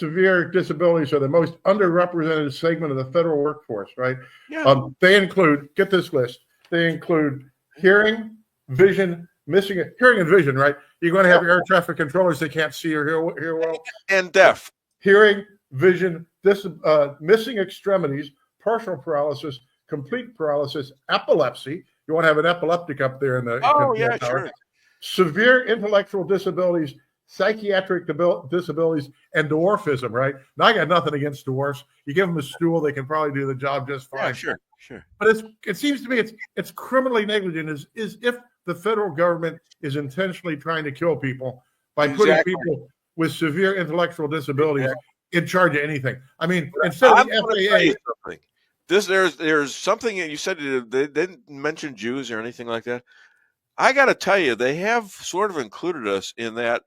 severe disabilities are the most underrepresented segment of the federal workforce, right? Yeah. They include, get this list, they include hearing, vision, hearing and vision, right? You're going to have air traffic controllers that can't see or hear well. And deaf. Hearing, vision, missing extremities, partial paralysis, complete paralysis, epilepsy. You want to have an epileptic up there in the Oh, yeah, sure. Severe intellectual disabilities, psychiatric disabilities, and dwarfism, right? Now, I got nothing against dwarfs. You give them a stool, they can probably do the job just fine. Yeah, sure. But it seems to me it's criminally negligent is if the federal government is intentionally trying to kill people by putting people with severe intellectual disabilities in charge of anything. I mean, instead of the FAA. There's something you said they didn't mention Jews or anything like that. I got to tell you, they have sort of included us in that.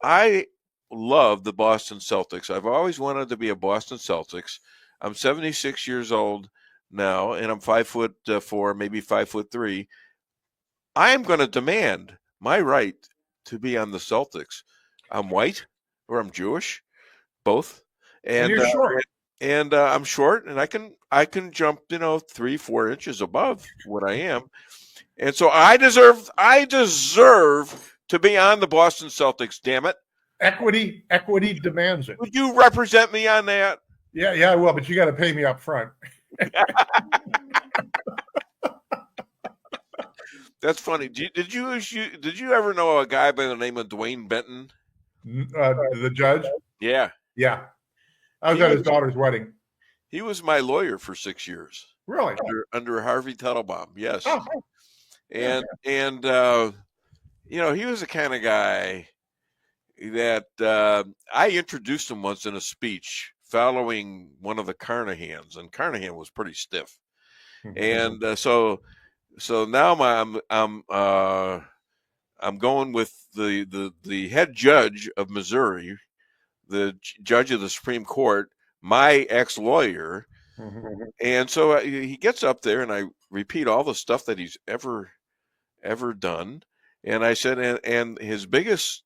I love the Boston Celtics. I've always wanted to be a Boston Celtics. I'm 76 years old now, and I'm 5'4", maybe 5'3". I am going to demand my right to be on the Celtics. I'm white or I'm Jewish, both, and you're short. And I'm short, and I can jump 3-4 inches above what I am, and so I deserve to be on the Boston Celtics. Damn it! Equity demands it. Would you represent me on that? Yeah, I will, but you got to pay me up front. That's funny. Did you ever know a guy by the name of Duane Benton? The judge? Yeah. I was at his daughter's wedding. He was my lawyer for 6 years. Really? Under Harvey Teitelbaum, yes. Oh. And he was the kind of guy that I introduced him once in a speech following one of the Carnahans, and Carnahan was pretty stiff. And so now I'm going with the head judge of Missouri, the judge of the Supreme Court, my ex-lawyer. And so he gets up there, and I repeat all the stuff that he's ever done. And I said, and his biggest,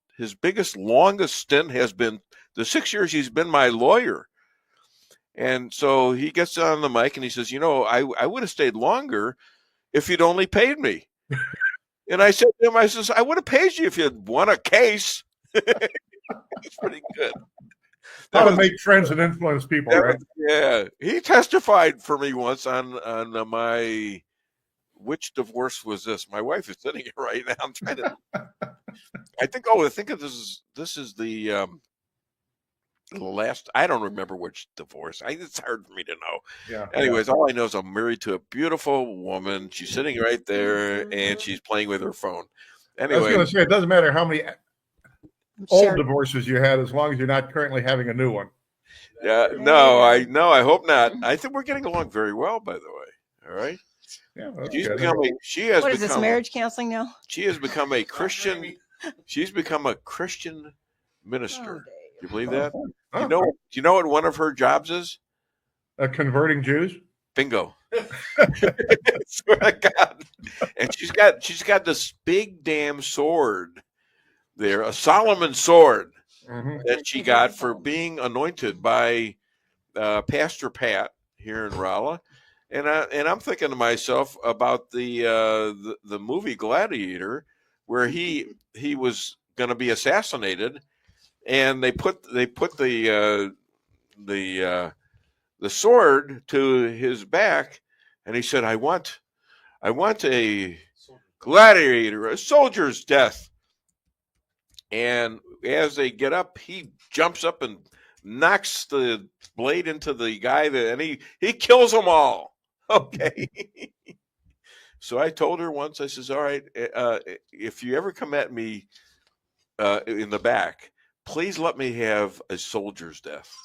longest stint has been the 6 years he's been my lawyer. And so he gets on the mic and he says, I would have stayed longer if you'd only paid me. And I said to him, I would have paid you if you'd won a case. It's pretty good. How to make friends and influence people, right? Yeah. He testified for me once on my, which divorce was this? My wife is sitting here right now. I'm trying to, I think this is the last, I don't remember which divorce. It's hard for me to know. Yeah. Anyways, all I know is I'm married to a beautiful woman. She's sitting right there and she's playing with her phone. Anyway, I was going to say, it doesn't matter how many old divorces you had, as long as you're not currently having a new one. Yeah, no, I hope not. I think we're getting along very well, by the way. All right. Yeah, what is this, marriage counseling now? She has become a Christian. She's become a Christian minister. Do you believe that? Do you know what one of her jobs is? Converting Jews. Bingo. Swear to God. And she's got this big damn sword there, a Solomon sword that she got for being anointed by Pastor Pat here in Rolla. And I'm thinking to myself about the movie Gladiator, where he was going to be assassinated, and they put the sword to his back, and he said, I want a gladiator, a soldier's death. And as they get up, he jumps up and knocks the blade into the guy, and he kills them all. Okay. So I told her once, I says, all right, if you ever come at me in the back, please let me have a soldier's death.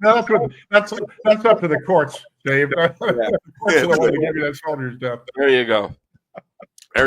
Okay. That's up to the courts, Dave. The courts are the one to give you that soldier's death. There you go.